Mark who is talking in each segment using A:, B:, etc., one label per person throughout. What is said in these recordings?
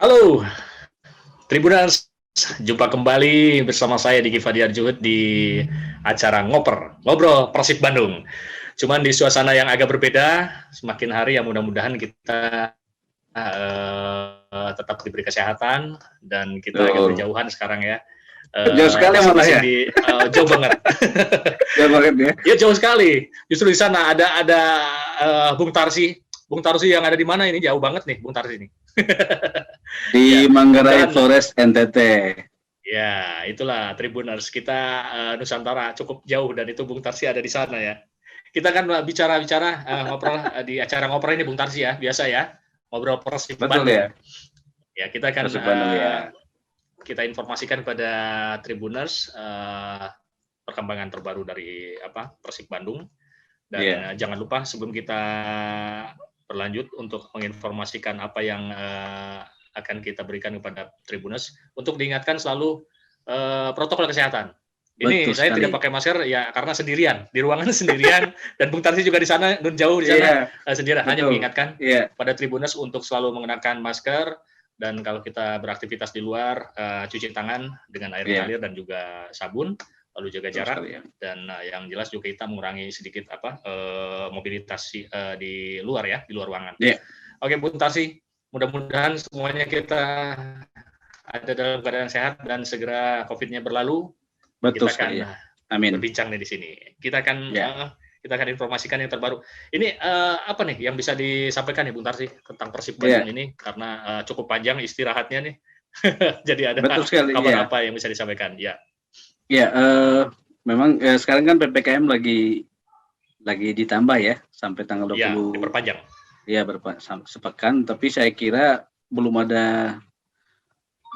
A: Halo, Tribuners. Jumpa kembali bersama saya Diki Fadiar Juhud di acara Ngobrol Persib Bandung. Cuman di suasana yang agak berbeda, semakin hari ya mudah-mudahan kita tetap diberi kesehatan dan kita agak berjauhan sekarang ya.
B: Jauh sekali malah ya.
A: Jauh banget.
B: Jauh banget ya.
A: Ya jauh sekali. Justru di sana ada Bung Tarsi. Bung Tarsi yang ada di mana ini? Jauh banget nih Bung Tarsi ini.
B: Di ya, Manggarai Flores NTT.
A: Ya, itulah Tribuners. Kita Nusantara cukup jauh dan itu Bung Tarsi ada di sana ya. Kita kan bicara-bicara ngobrol di acara ngobrol ini Bung Tarsi ya, biasa ya. Ngobrol Persib Bandung.
B: Ya.
A: Ya, kita kan
B: ya.
A: Kita informasikan kepada Tribuners perkembangan terbaru dari Persib Bandung. Dan jangan lupa sebelum kita berlanjut untuk menginformasikan apa yang akan kita berikan kepada Tribuners, untuk diingatkan selalu protokol kesehatan. Ini saya tidak pakai masker ya karena sendirian di ruangan sendirian dan Bung Tarsi juga di sana jauh di sana sendirian. Hanya mengingatkan pada Tribuners untuk selalu mengenakan masker dan kalau kita beraktivitas di luar cuci tangan dengan air mengalir dan juga sabun, lalu jaga jarak dan yang jelas juga kita mengurangi sedikit mobilitas di luar ya, di luar ruangan. Oke, Bung Tarsi, mudah-mudahan semuanya kita ada dalam keadaan sehat dan segera COVID-nya berlalu.
B: Betul
A: kita akan
B: Amin.
A: berbincang nih di sini. Kita akan informasikan yang terbaru. Ini apa nih yang bisa disampaikan nih Bung Tarsi tentang Persib Bandung ini karena cukup panjang istirahatnya nih. Jadi ada kabar apa yang bisa disampaikan? Ya.
B: Ya, memang sekarang kan PPKM lagi ditambah ya sampai tanggal 20.
A: Ya, diperpanjang.
B: Ya, sepekan, tapi saya kira belum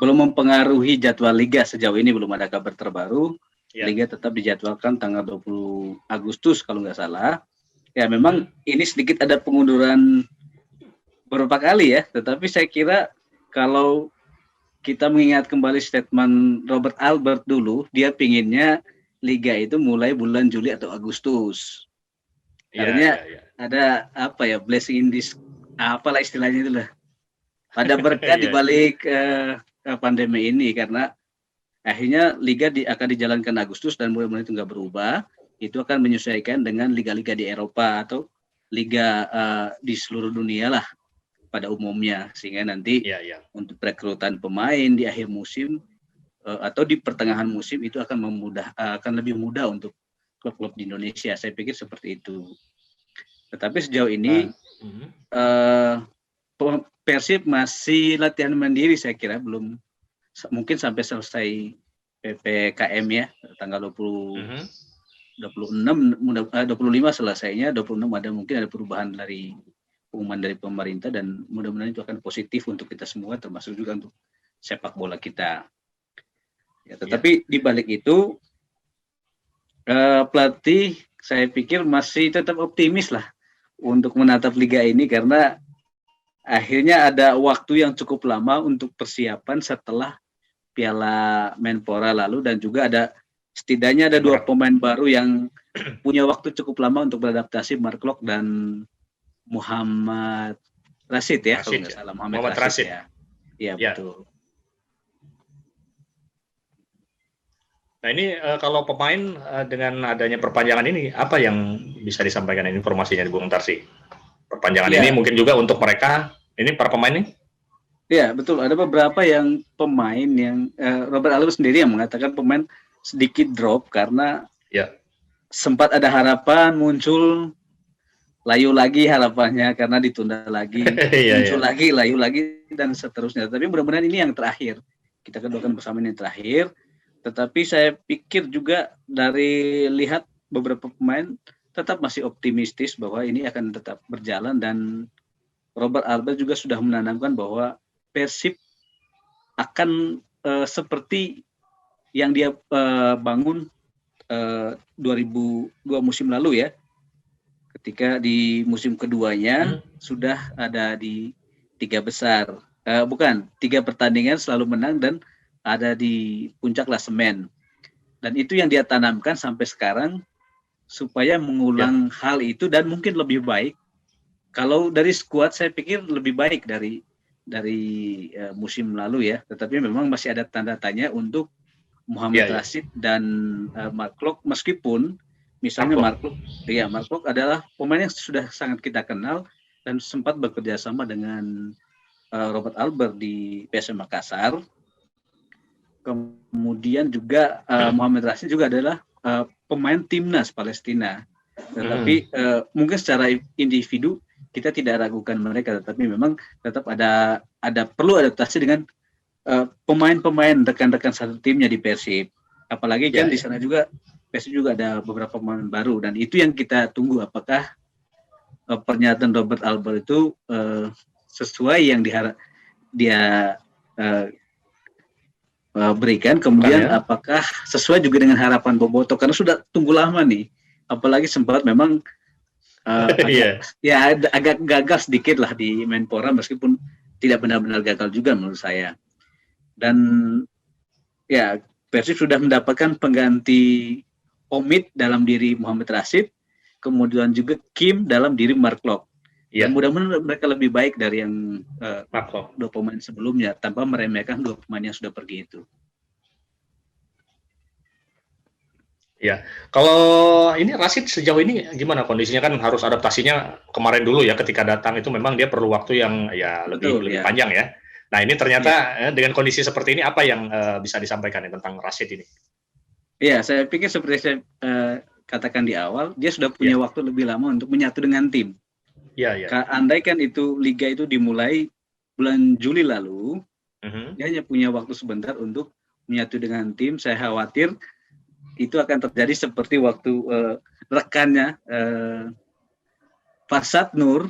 B: mempengaruhi jadwal liga sejauh ini, belum ada kabar terbaru. Liga tetap dijadwalkan tanggal 20 Agustus kalau nggak salah. Ya, memang ini sedikit ada pengunduran beberapa kali ya, tetapi saya kira kalau kita mengingat kembali statement Robert Albert dulu, dia pinginnya liga itu mulai bulan Juli atau Agustus. Artinya ada blessing in this, apalah istilahnya itulah. Ada berkat di balik pandemi ini karena akhirnya liga akan dijalankan Agustus dan mulai-mulai itu nggak berubah. Itu akan menyesuaikan dengan liga-liga di Eropa atau liga di seluruh dunia lah pada umumnya, sehingga nanti untuk rekrutan pemain di akhir musim atau di pertengahan musim itu akan lebih mudah untuk klub-klub di Indonesia. Saya pikir seperti itu. Tetapi sejauh ini Persib masih latihan mandiri, saya kira belum mungkin sampai selesai PPKM ya tanggal 25 selesainya, 26 mungkin ada perubahan dari pengumuman dari pemerintah dan mudah-mudahan itu akan positif untuk kita semua termasuk juga untuk sepak bola kita. Ya, tetapi di balik itu pelatih saya pikir masih tetap optimis lah untuk menatap liga ini karena akhirnya ada waktu yang cukup lama untuk persiapan setelah Piala Menpora lalu dan juga setidaknya ada 2 pemain baru yang punya waktu cukup lama untuk beradaptasi, Mark Locke dan Muhammad Rashid ya, kalau nggak salah Muhammad Rashid ya. Iya betul.
A: Nah ini kalau pemain dengan adanya perpanjangan ini apa yang bisa disampaikan informasinya di Bung Tarsi? Perpanjangan ini mungkin juga untuk mereka ini para pemain nih?
B: Iya betul, ada beberapa yang pemain yang Robert Albert sendiri yang mengatakan pemain sedikit drop karena sempat ada harapan muncul. Layu lagi harapannya karena ditunda lagi, muncul lagi, layu lagi dan seterusnya. Tapi mudah-mudahan ini yang terakhir. Kita doakan bersama ini yang terakhir. Tetapi saya pikir juga dari lihat beberapa pemain tetap masih optimistis bahwa ini akan tetap berjalan dan Robert Albert juga sudah menanamkan bahwa Persib akan seperti yang dia bangun 2002 musim lalu ya. Ketika di musim keduanya sudah ada di 3 besar, 3 pertandingan selalu menang dan ada di puncak klasemen. Dan itu yang dia tanamkan sampai sekarang supaya mengulang hal itu dan mungkin lebih baik. Kalau dari skuad saya pikir lebih baik dari dari musim lalu ya, tetapi memang masih ada tanda tanya untuk Mohamed Rashid dan Mark Klok, meskipun misalnya Mark Klok adalah pemain yang sudah sangat kita kenal dan sempat bekerja sama dengan Robert Albert di PSM Makassar. Kemudian juga Mohamed Rashid juga adalah pemain timnas Palestina. Tetapi mungkin secara individu kita tidak ragukan mereka, tetapi memang tetap ada perlu adaptasi dengan pemain-pemain rekan-rekan satu timnya di Persib. Apalagi kan di sana juga Persib juga ada beberapa pemain baru, dan itu yang kita tunggu, apakah pernyataan Robert Albert itu sesuai yang dia berikan, kemudian apakah sesuai juga dengan harapan Boboto, karena sudah tunggu lama nih, apalagi sempat memang agak gagal sedikit lah di Menpora, meskipun tidak benar-benar gagal juga menurut saya. Dan ya Persib sudah mendapatkan pengganti Omid dalam diri Mohamed Rashid, kemudian juga Kim dalam diri Mark Klok. Mudah-mudahan mereka lebih baik dari yang dua pemain sebelumnya, tanpa meremehkan dua pemain yang sudah pergi itu.
A: Ya, kalau ini Rashid sejauh ini gimana kondisinya? Kan harus adaptasinya kemarin dulu ya, ketika datang itu memang dia perlu waktu yang lebih panjang ya. Nah ini ternyata dengan kondisi seperti ini apa yang bisa disampaikan tentang Rashid ini?
B: Iya, saya pikir seperti saya katakan di awal, dia sudah punya waktu lebih lama untuk menyatu dengan tim. Andai kan itu liga itu dimulai bulan Juli lalu, dia hanya punya waktu sebentar untuk menyatu dengan tim. Saya khawatir itu akan terjadi seperti waktu rekannya Farsad Nur.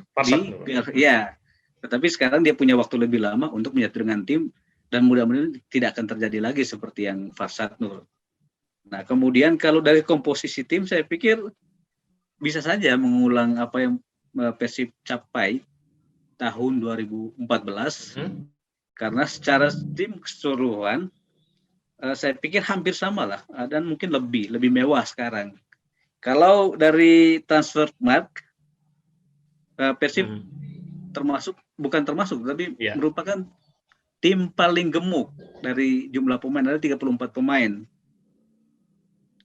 B: Tetapi sekarang dia punya waktu lebih lama untuk menyatu dengan tim, dan mudah-mudahan tidak akan terjadi lagi seperti yang Farsad Nur. Nah, kemudian kalau dari komposisi tim, saya pikir bisa saja mengulang apa yang Persib capai tahun 2014, karena secara tim keseluruhan saya pikir hampir sama lah, dan mungkin lebih mewah sekarang. Kalau dari Transfermarkt, Persib tapi merupakan tim paling gemuk dari jumlah pemain, ada 34 pemain.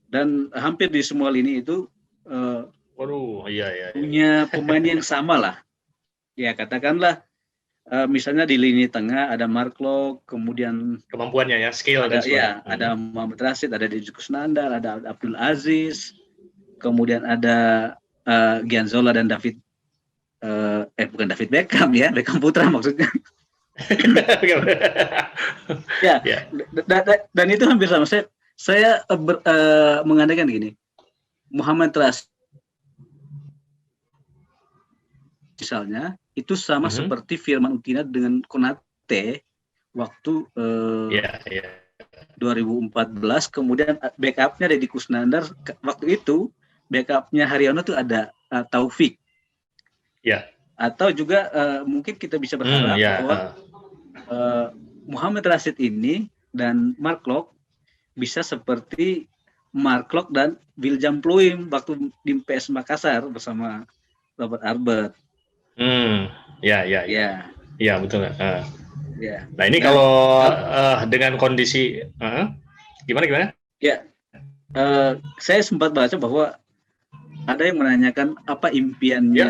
B: Dan hampir di semua lini itu punya pemain yang sama lah. Ya, katakanlah misalnya di lini tengah ada Mark Klok, kemudian
A: kemampuannya skill
B: ada Mohamed Rashid, ada Deddy Kusnandar, ada Abdul Aziz, kemudian ada Gianzola dan David bukan David Beckham ya, Beckham Putra maksudnya. Dan itu hampir sama. Saya mengandaikan gini, Mohamed Rashid misalnya itu sama seperti Firman Utina dengan Konate waktu 2014, kemudian backupnya Deddy Kusnandar, waktu itu backupnya Haryono tuh ada Taufik. Atau juga mungkin kita bisa berharap bahwa Mohamed Rashid ini dan Mark Klok bisa seperti Mark Klok dan William Pluim waktu di PS Makassar bersama Robert Albert.
A: Ya betul. Nah ini kalau dengan kondisi gimana?
B: Ya, saya sempat baca bahwa ada yang menanyakan apa impiannya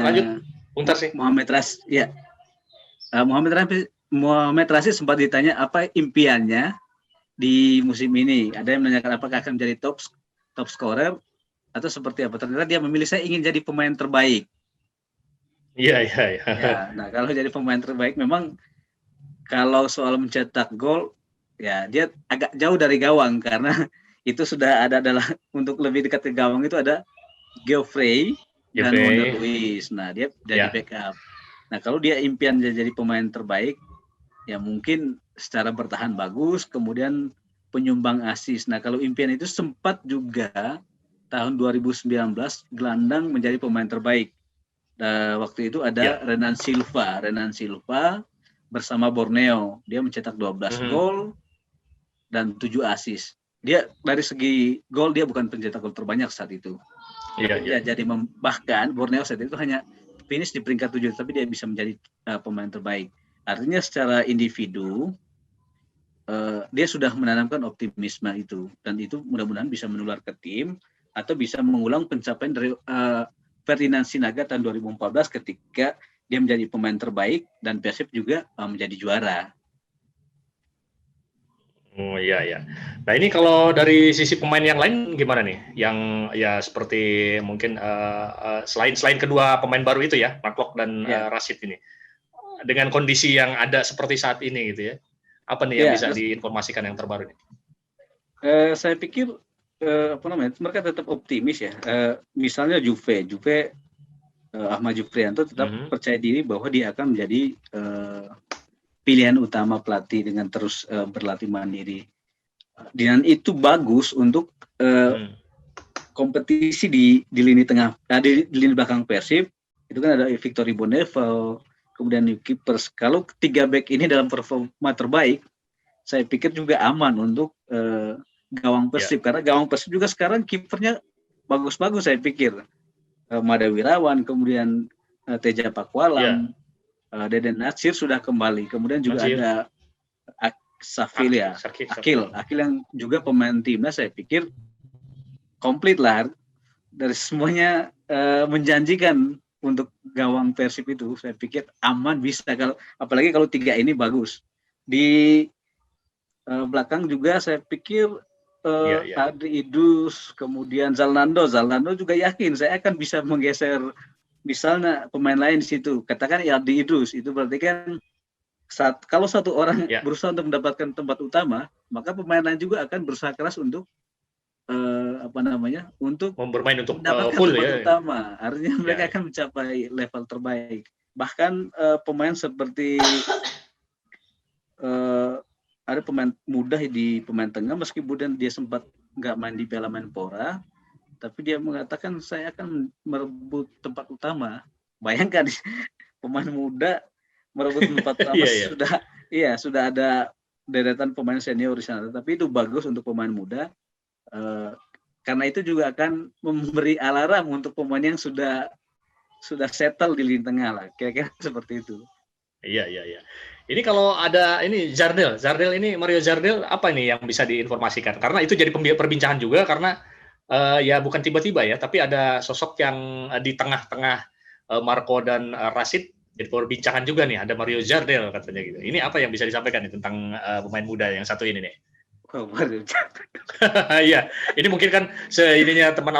B: Mohamed Rashid. Mohamed Rashid sempat ditanya apa impiannya di musim ini. Ada yang menanyakan apakah akan menjadi top scorer atau seperti apa. Ternyata dia memilih, saya ingin jadi pemain terbaik. Ya, nah kalau jadi pemain terbaik, memang kalau soal mencetak gol, ya dia agak jauh dari gawang, karena itu sudah ada adalah untuk lebih dekat ke gawang itu ada Geoffrey dan Wonder Luis. Nah dia jadi backup. Nah kalau dia impian jadi pemain terbaik, ya mungkin secara bertahan bagus, kemudian penyumbang asis. Nah kalau impian itu sempat juga tahun 2019 gelandang menjadi pemain terbaik. Waktu itu ada Renan Silva bersama Borneo. Dia mencetak 12 gol dan 7 asis. Dia dari segi gol dia bukan pencetak gol terbanyak saat itu. Jadi bahkan Borneo saat itu hanya finish di peringkat 7, tapi dia bisa menjadi pemain terbaik. Artinya secara individu dia sudah menanamkan optimisme itu, dan itu mudah-mudahan bisa menular ke tim atau bisa mengulang pencapaian dari Ferdinand Sinaga tahun 2014 ketika dia menjadi pemain terbaik dan Persib juga menjadi juara.
A: Oh iya ya. Nah ini kalau dari sisi pemain yang lain gimana nih? Yang ya seperti mungkin selain kedua pemain baru itu ya, Mark dan Rashid ini, dengan kondisi yang ada seperti saat ini gitu ya, apa nih yang bisa diinformasikan yang terbaru nih?
B: Saya pikir mereka tetap optimis ya. Misalnya Juve Ahmad Jufrianto tetap percaya diri bahwa dia akan menjadi pilihan utama pelatih dengan terus berlatih mandiri. Dan itu bagus untuk kompetisi di lini tengah, di lini belakang Persib. Itu kan ada Victor Ibonevel, kemudian new keepers. Kalau ketiga back ini dalam performa terbaik, saya pikir juga aman untuk gawang Persib, karena gawang Persib juga sekarang kipernya bagus-bagus saya pikir. Mada Wirawan, kemudian Teja Pakualam, Deden Natsir sudah kembali, kemudian juga ada Akil yang juga pemain timnas. Saya pikir komplit lah, dari semuanya menjanjikan untuk gawang Persib itu. Saya pikir aman, bisa, kalau apalagi kalau tiga ini bagus. Di belakang juga saya pikir Adri Idrus, kemudian Zalnando juga yakin saya akan bisa menggeser misalnya pemain lain di situ. Katakan Adri Idrus, itu berarti kan kalau satu orang berusaha untuk mendapatkan tempat utama, maka pemain lain juga akan berusaha keras untuk untuk
A: bermain untuk
B: mendapatkan
A: full
B: tempat utama. Artinya mereka akan mencapai level terbaik. Bahkan pemain seperti ada pemain muda di pemain tengah, meskipun dia sempat nggak main di Piala Menpora, tapi dia mengatakan saya akan merebut tempat utama. Bayangkan pemain muda merebut tempat utama. Sudah ada deretan pemain senior di sana, tapi itu bagus untuk pemain muda, karena itu juga akan memberi alarm untuk pemain yang sudah settle di lini tengah lah, kira-kira seperti itu.
A: Iya. Ini kalau ada ini Zardel ini, Mario Zardel, apa nih yang bisa diinformasikan? Karena itu jadi perbincangan juga, karena ya bukan tiba-tiba ya, tapi ada sosok yang di tengah-tengah Marco dan Rashid, jadi perbincangan juga nih, ada Mario Zardel katanya gitu. Ini apa yang bisa disampaikan nih tentang pemain muda yang satu ini nih? Iya, ini mungkin kan ininya teman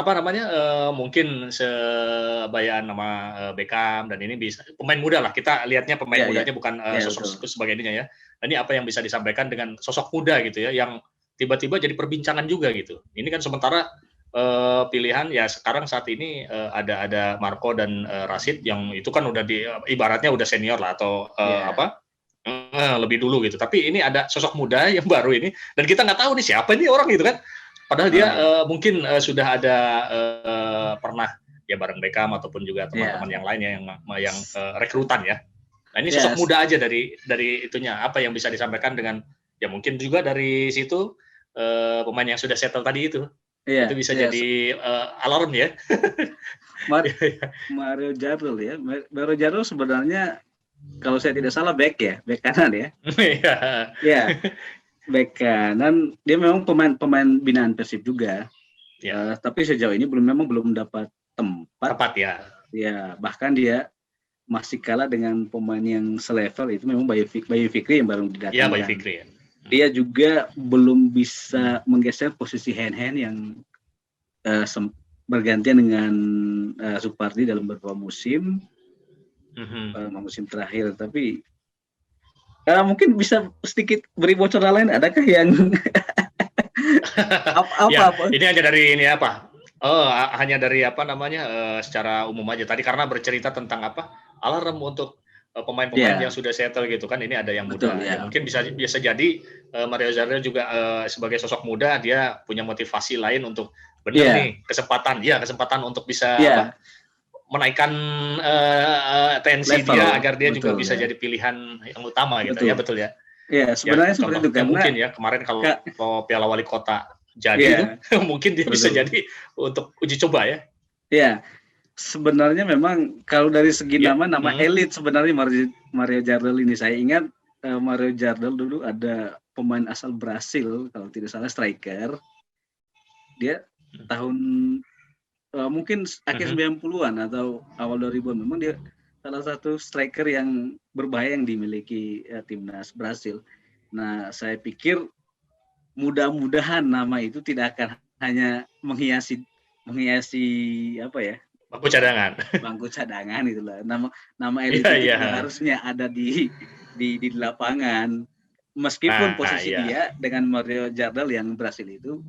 A: mungkin sebayaan nama Beckham, dan ini bisa pemain muda lah, kita lihatnya pemain mudanya bukan sosok sebagai ininya ya. Ini apa yang bisa disampaikan dengan sosok muda gitu ya, yang tiba-tiba jadi perbincangan juga gitu. Ini kan sementara pilihan ya sekarang saat ini ada Marco dan Rashid yang itu kan udah ibaratnya udah senior lah, atau lebih dulu gitu. Tapi ini ada sosok muda yang baru ini, dan kita nggak tahu nih siapa ini orang gitu kan. Padahal dia mungkin sudah ada pernah ya bareng Beckham ataupun juga teman-teman yang lainnya yang rekrutan ya. Nah ini sosok muda aja dari itunya, apa yang bisa disampaikan dengan ya mungkin juga dari situ pemain yang sudah settle tadi itu. Itu bisa jadi alarm ya.
B: Mario Jardel ya. Mario Jardel sebenarnya kalau saya tidak salah back kanan ya. Iya. Back kanan, dia memang pemain binaan Persib juga. Tapi sejauh ini belum mendapat tempat
A: ya.
B: Ya, bahkan dia masih kalah dengan pemain yang selevel, itu memang Bayu Fikri yang baru didatangkan.
A: Iya, Bayu Fikri ya.
B: Dia juga belum bisa menggeser posisi hand yang bergantian dengan Supardi dalam beberapa musim. Musim terakhir, tapi mungkin bisa sedikit beri bocoran lain, adakah yang
A: apa? Ini hanya dari ini apa? Hanya dari secara umum aja tadi, karena bercerita tentang alarm untuk pemain-pemain yang sudah settle gitu kan. Ini ada yang muda. Ya, mungkin bisa jadi Mario Zardel juga sebagai sosok muda, dia punya motivasi lain untuk nih kesempatan untuk bisa menaikkan tensi level, dia agar dia juga bisa jadi pilihan yang utama gitu. Ya betul ya.
B: Iya, sebenarnya seperti itu kan.
A: Mungkin ya kemarin kalau Piala Wali Kota jadi mungkin dia bisa jadi untuk uji coba ya.
B: Iya. sebenarnya memang kalau dari segi nama elit sebenarnya Mario Jardel ini. Saya ingat Mario Jardel dulu ada pemain asal Brasil kalau tidak salah, striker. Dia tahun mungkin akhir 90-an atau awal 2000-an, memang dia salah satu striker yang berbahaya yang dimiliki timnas Brasil. Nah, saya pikir mudah-mudahan nama itu tidak akan hanya menghiasi apa ya? Bangku cadangan itulah. Nama elit itu harusnya ada di lapangan. Meskipun posisi dia dengan Mario Jardel yang Brasil itu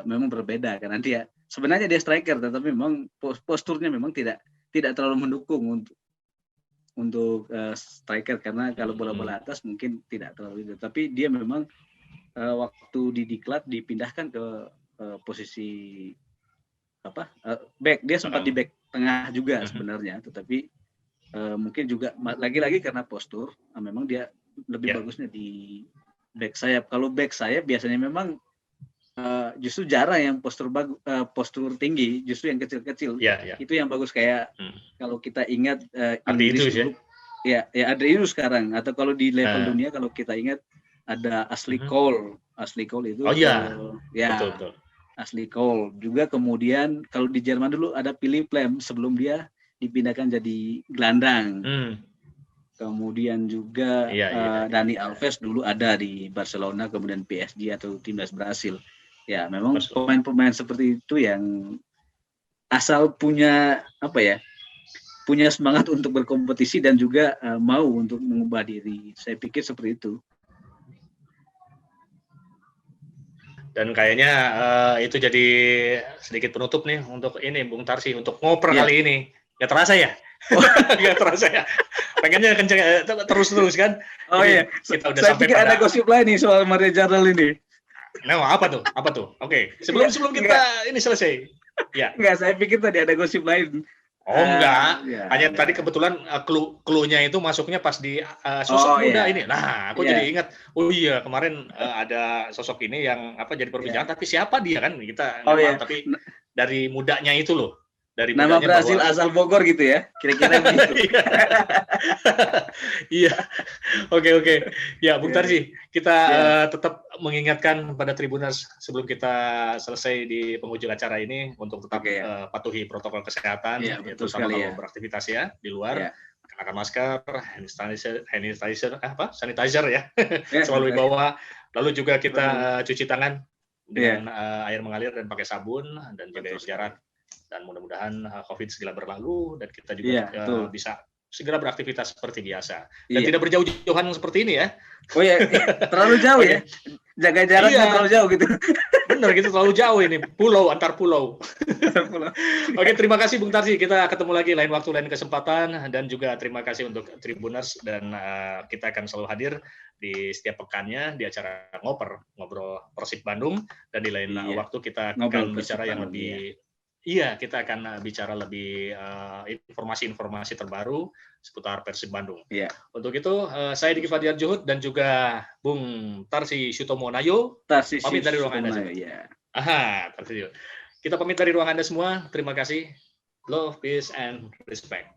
B: memang berbeda, karena dia sebenarnya dia striker, tetapi memang posturnya memang tidak terlalu mendukung untuk striker, karena kalau bola-bola atas mungkin tidak terlalu itu. Tapi dia memang waktu di Diklat dipindahkan ke posisi back. Dia sempat di back tengah juga sebenarnya, tetapi mungkin juga lagi-lagi karena postur memang dia lebih bagusnya di back sayap. Kalau back sayap biasanya memang justru jarang yang postur tinggi, justru yang kecil-kecil. Itu yang bagus, kayak kalau kita ingat Inggris dulu, Adrianus sekarang, atau kalau di level dunia kalau kita ingat ada Ashley Cole itu. Betul. Ashley Cole juga. Kemudian kalau di Jerman dulu ada Philipp Lahm sebelum dia dipindahkan jadi gelandang. Kemudian juga Dani Alves dulu ada di Barcelona, kemudian PSG atau timnas Brasil. Ya, memang pemain-pemain seperti itu yang asal punya punya semangat untuk berkompetisi dan juga mau untuk mengubah diri. Saya pikir seperti itu.
A: Dan kayaknya itu jadi sedikit penutup nih untuk ini Bung Tarsi, untuk ngoper kali ini. Gak terasa ya? Gak terasa ya? Pengennya kenceng terus kan?
B: Oh iya. Kita udah saya pikir ada gosip lain nih soal Mario Jardel ini.
A: Nah, apa tuh? Oke. Sebelum kita ini selesai. Ya.
B: Enggak, saya pikir tadi ada gosip lain.
A: Oh enggak, hanya tadi kebetulan clue-nya itu masuknya pas di sosok muda ini. Nah, aku jadi ingat, oh iya kemarin ada sosok ini yang jadi perbincangan, tapi siapa dia kan kita nggak tahu, tapi dari mudanya itu loh. Dari
B: nama Brasil asal Bogor gitu ya, kira-kira begitu.
A: Iya, oke. Ya, Bung Tarsi, kita tetap mengingatkan pada Tribuners sebelum kita selesai di penghujung acara ini untuk tetap patuhi protokol kesehatan, yaitu sama kalau beraktivitas ya di luar, kenakan masker, sanitizer ya, selalu dibawa. Lalu juga kita cuci tangan dengan air mengalir dan pakai sabun, dan jaga jarak. Dan mudah-mudahan COVID segera berlalu dan kita juga bisa segera beraktivitas seperti biasa dan tidak berjauh-jauhan seperti ini ya.
B: Oh ya, terlalu jauh ya. Jaga jaraknya terlalu jauh gitu.
A: Bener gitu, terlalu jauh ini, antar pulau. Oke, terima kasih Bung Tarsi. Kita ketemu lagi lain waktu, lain kesempatan, dan juga terima kasih untuk Tribuners, dan kita akan selalu hadir di setiap pekannya di acara ngobrol Persib Bandung, dan di lain waktu kita akan bicara yang lebih kita akan bicara lebih informasi-informasi terbaru seputar Persib Bandung. Untuk itu, saya Diki Fadiar Juhud dan juga Bung Tarsi Sutomo Nayo pamit dari ruang Anda semua. Kita pamit dari ruang Anda semua. Terima kasih. Love, peace, and respect.